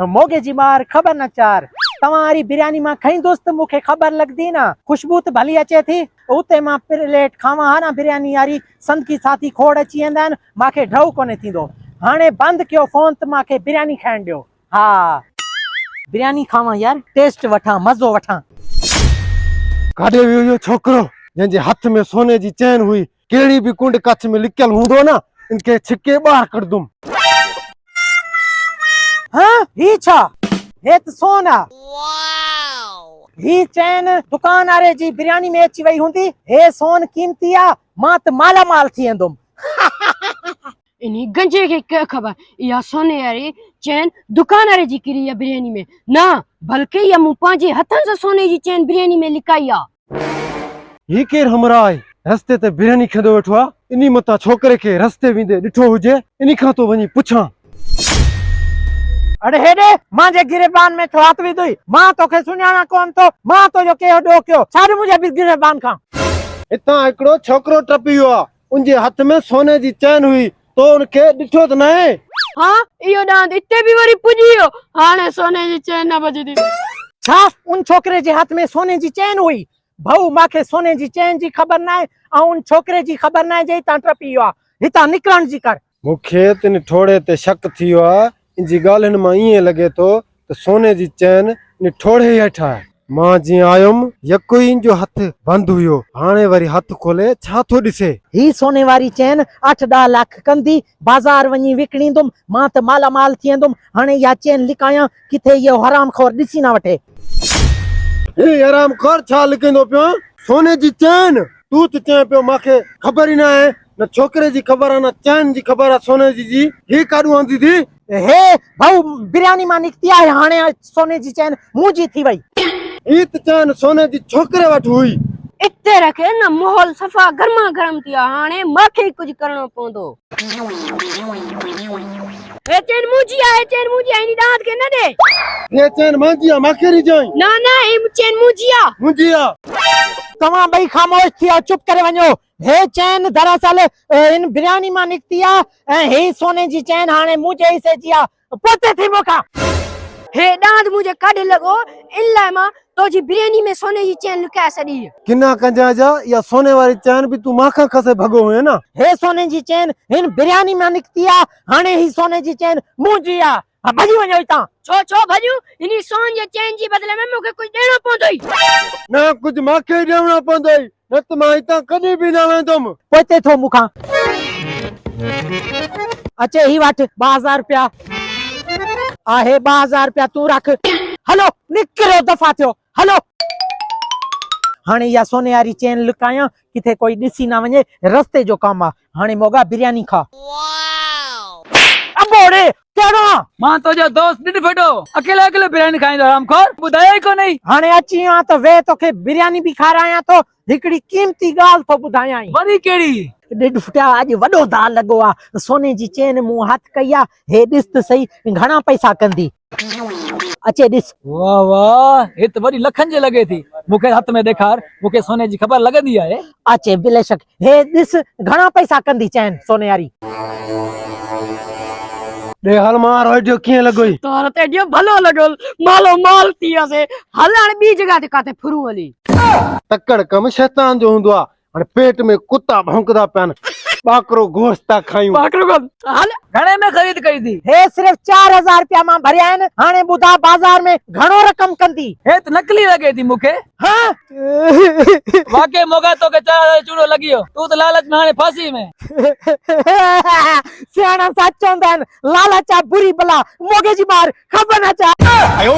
मोगे जी मार खबर न चार तमारी बिरयानी मां खई दोस्त मुखे खबर लगदी ना खुशबू तो भली अचे थी उते मां प्लेट खावा हा ना बिरयानी यारी संत की साथी खोड़ अची वेंदा आहिनि मांखे ढव कोने थींदो हाणे बंदि कयो फोन त मांखे बिरयानी खाइण ॾियो हा बिरयानी खावा यार टेस्ट वठां मज़ो वठां काॾे वियो इहो छोकिरो जंहिंजे हथ में सोने जी चैन हुई कहिड़ी बि कुंड कच्छ में लिकियल हूंदो न इनखे छिके ॿाहिरि कढंदुमि हाँ ही छा हे त सोन आ ही चैन दुकान वारे जी बिरयानी में अची वई हूंदी हे सोन कीमती आ मां त माला माल थी वेंदुमि इन्ही गंजे के क्या खबर या सोने वारी चैन दुकान वारे जी किरी या बिरयानी में ना बल्कि या मूं पंहिंजे हथन से सोने जी चैन बिरयानी में लिकाई आ ही केरु हमरा आहे रस्ते ते बिरयानी खाईंदो वेठो आहे इन्ही मथां छोकिरे खे रस्ते वेंदे ॾिठो हुजे इन्ही खां तो वञी पुछां अरे हेॾे मांजे गिरेबान में छो हथ विधुई मां तोखे सुञाणा कोन थो मां तुंहिंजो कयो ॾोकियो छॾ मुंहिंजे गिरेबान खां हितां हिकिड़ो छोकिरो टपी वियो आहे उनजे हथ में सोने जी चैन हुई तो उनखे ॾिठो त न आहे हाँ इयो डांद इते भी वरी पुजी वियो हाणे सोने जी चैन न बजदी छा उन छोकिरे जे हथ में सोने जी चैन हुई भाऊ मांखे सोने जी चैन जी ख़बर न आहे ऐं उन छोकिरे जी ख़बर न आहे जे हितां टपी वियो आहे हितां निकिरण जी कर मूंखे तिन ठोड़े ते शक थी वियो आहे इन जी ॻाल्हियुनि मां ईअं लॻे थो त सोने जी चैन इन ठोड़े हेठि आहे मां जीअं आयुमि यको ई जो हथ बंदि हुयो हाणे वरी हथ खोले छा थो ॾिसे ही सोने वारी चैन 8-10 लाख कंदी बाज़ार वञी विकिणींदुमि मां त माला माल थी वेंदुमि हाणे इहा चैन लिकायां किथे इहो हरामखोर ॾिसी न वठे हे हरामखोर छा लिखंदो पियो सोने जी चैन तूं त चए पियो मूंखे ख़बर ई न आहे न छोकिरे जी ख़बर आहे न चैन जी ख़बर आहे सोने जी ही काॾूं आंदी थी हे भाऊ बिरयानी मां निकिती आहे हाणे सोने जी चैन मुंहिंजी थी वई ही त चैन सोने जी छोकिरे वटि हुई इते रखे न माहौल सफ़ा गर्मा गर्म थी वियो हाणे मूंखे ई कुझु करणो पवंदो हे चैन मुंहिंजी आहे इन डांद के न दे हे चैन मुंहिंजी आहे मूंखे ॾिजांइ ना ना ही चैन मुंहिंजी आहे तव्हां ॿई खामोश थी वियो चुप करे वञो हे चैन दरअसल इन बिरयानी मां निकिती आहे ऐं हे सोने जी चैन हाणे मुंहिंजे हिसे जी आहे पते थी मूंखां हे डांद मुझे काॾे लॻो इन लाइ मां तुंहिंजी बिरयानी में सोने जी चैन लुकाए छॾी किना कंजा जा या सोने वारी चैन बि तूं मां खां खसे भॻो हुए न हे सोने जी चैन हिन बिरयानी मां निकिती आहे हाणे ही सोने जी चैन मुंहिंजी आहे भॼी वञो हितां छो भॼूं इन सोन जे चैन जी बदले में मूंखे कुझु ॾियणो पवंदो न कुझु मूंखे ॾियणो पवंदो न त मां हितां कॾहिं बि न वेंदुमि पोते थो मूंखां अचे ही वटि 2000 रुपया आहे 2000 रुपया तूं रख हलो निकिरो दफ़ा थियो हलो हाणे इहा सोने वारी चैन लुकायां किथे कोई ॾिसी न वञे रस्ते जो कमु आहे हाणे मोगा बिरयानी खा अबोड़े कहिड़ो मां तुंहिंजो दोस्त ॾिठ वेठो अकेले अकेले बिरयानी खाईंदो हरामखोर ॿुधायो ई कोन्हे हाणे अची वियो आहियां त वे तोखे बिरयानी बि खारायां थो हिकिड़ी कीमती ॻाल्हि थो ॿुधायां वरी कहिड़ी ॾिढ फुटिया अॼु वॾो दाल लॻो आहे सोने जी चैन मूं हथ कई आहे हे ॾिस त सही घणा पैसा कंदी अचे ॾिस वाह वाह हे त वरी लखनि जे लॻे थी मूंखे हथ में ॾेखार मूंखे सोने जी ख़बर लॻंदी आहे अचे बेशक हे ॾिस घणा पैसा कंदी चैन सोने वारी ॾे हल मां रोटियो कीअं लॻोई तोर ते ॾियो भलो लॻो मालो माल थी वियोसीं हल हाणे ॿी जॻह ते काथे फुरूं हली तकड़ कम शैतान जो हूंदो आहे हाणे पेट में कुत्ता भौंकदा पिया आहिनि ॿाकरो गोश्त था खायूं हल घणे में ख़रीद कई थी हे सिर्फ 4000 रुपया मां भरिया आहिनि हाणे ॿुधा बाज़ार में घणो रक़म कंदी हे त नकली लॻे थी मूंखे हाँ वाकई मोगा तोखे 4000 चूड़ो लॻी वियो तूं त लालच में हाणे फांसी में सियाणा सच चवंदा आहिनि लालच आहे बुरी बला मोगे जी मार ख़बर न चाहे